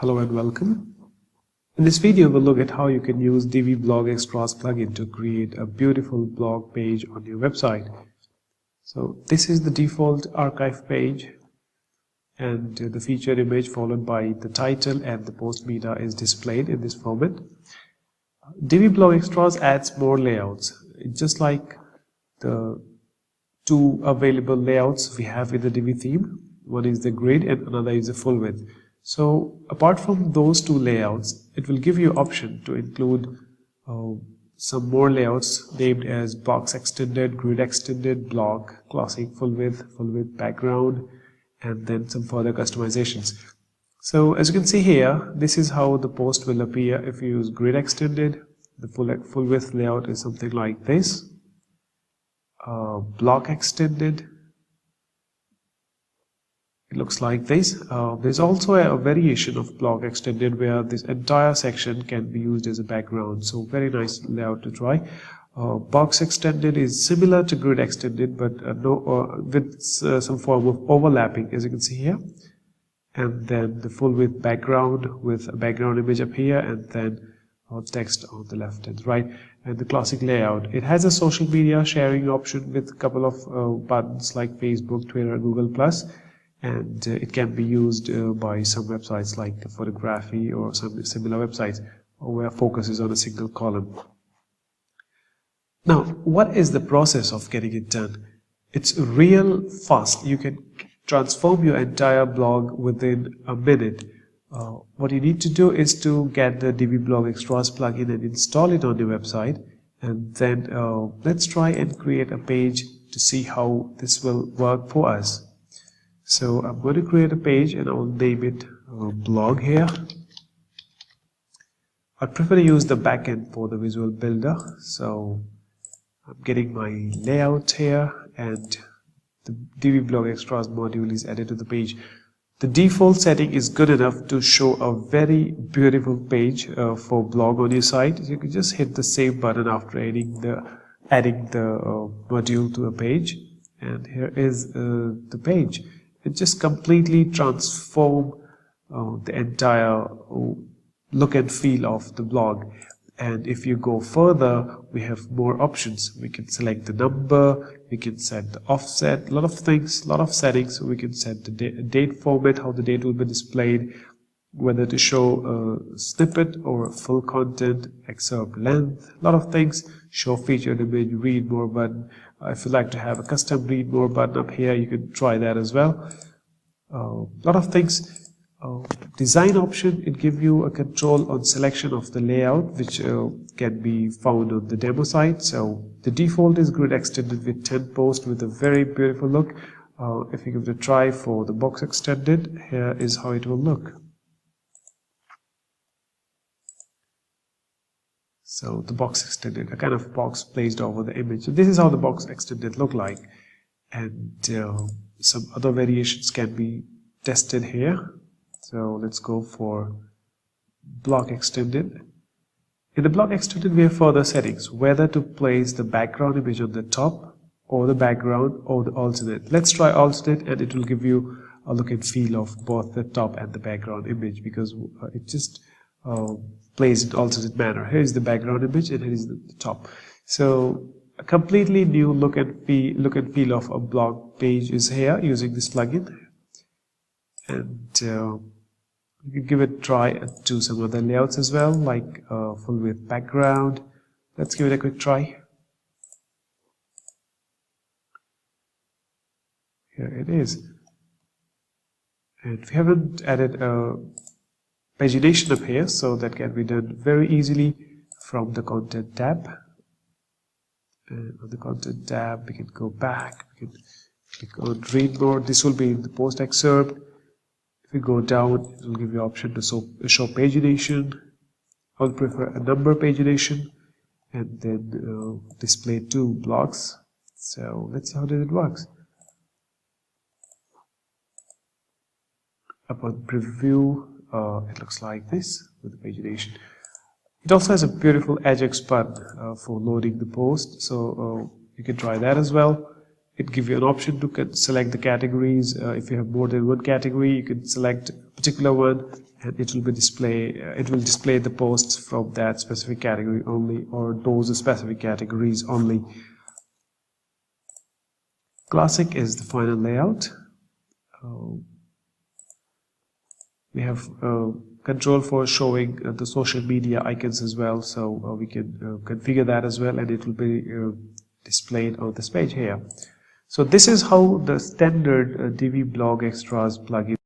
Hello and welcome. In this video we'll look at how you can use Divi Blog Extras plugin to create a beautiful blog page on your website. So this is the default archive page, and the featured image followed by the title and the post meta is displayed in this format. Divi Blog Extras adds more layouts. Just like the two available layouts we have in the Divi theme, one is the grid and another is the full width. So apart from those two layouts, it will give you option to include some more layouts named as box extended, grid extended, block, classic, full width background, and then some further customizations. So as you can see here, this is how the post will appear if you use grid extended. The full width layout is something like this. Block extended, it looks like this. There's also a variation of block extended where this entire section can be used as a background. So very nice layout to try. Box extended is similar to grid extended, but with some form of overlapping, as you can see here. And then the full width background with a background image up here, and then text on the left and right. And the classic layout, it has a social media sharing option with a couple of buttons like Facebook, Twitter, Google Plus. And it can be used by some websites like photography or some similar websites where focus is on a single column. Now, what is the process of getting it done? It's real fast. You can transform your entire blog within a minute. What you need to do is to get the Divi Blog Extras plugin and install it on your website, and then let's try and create a page to see how this will work for us. So I'm going to create a page and I'll name it blog here. I'd prefer to use the backend for the visual builder. So I'm getting my layout here, and the Divi Blog Extras module is added to the page. The default setting is good enough to show a very beautiful page for blog on your site. You can just hit the save button after adding the module to a page, and here is the page. It just completely transforms the entire look and feel of the blog. And if you go further, we have more options. We can select the number, we can set the offset, a lot of things, a lot of settings. We can set the date format, how the date will be displayed, whether to show a snippet or a full content, excerpt length, a lot of things. Show featured image, read more button. If you like to have a custom read more button up here, you can try that as well. A lot of things. Design option, it gives you a control on selection of the layout, which can be found on the demo site. So the default is grid extended with 10 posts with a very beautiful look. If you give it a try for the box extended, here is how it will look. So the box extended, a kind of box placed over the image. So this is how the box extended look like, and some other variations can be tested here. So let's go for block extended. In the block extended, we have further settings, whether to place the background image on the top or the background or the alternate. Let's try alternate, and it will give you a look and feel of both the top and the background image, because it just plays in alternate manner. Here is the background image and here is the top. So a completely new look and feel of a blog page is here using this plugin. And you can give it a try to some other layouts as well, like full width background. Let's give it a quick try. Here it is. And we haven't added a pagination up here, so that can be done very easily from the content tab. And on the content tab, we can go back, we can click on read more. This will be in the post excerpt. If we go down, it will give you option to show pagination. I would prefer a number pagination, and then display two blocks. So let's see how it works. Upon preview, it looks like this with the pagination. It also has a beautiful Ajax button for loading the post, so you can try that as well. it gives you an option to select the categories. If you have more than one category, you can select a particular one, and it will display the posts from that specific category only, or those specific categories only. Classic is the final layout. We have control for showing the social media icons as well, so we can configure that as well, and it will be displayed on this page here. So this is how the standard Divi Blog Extras plugin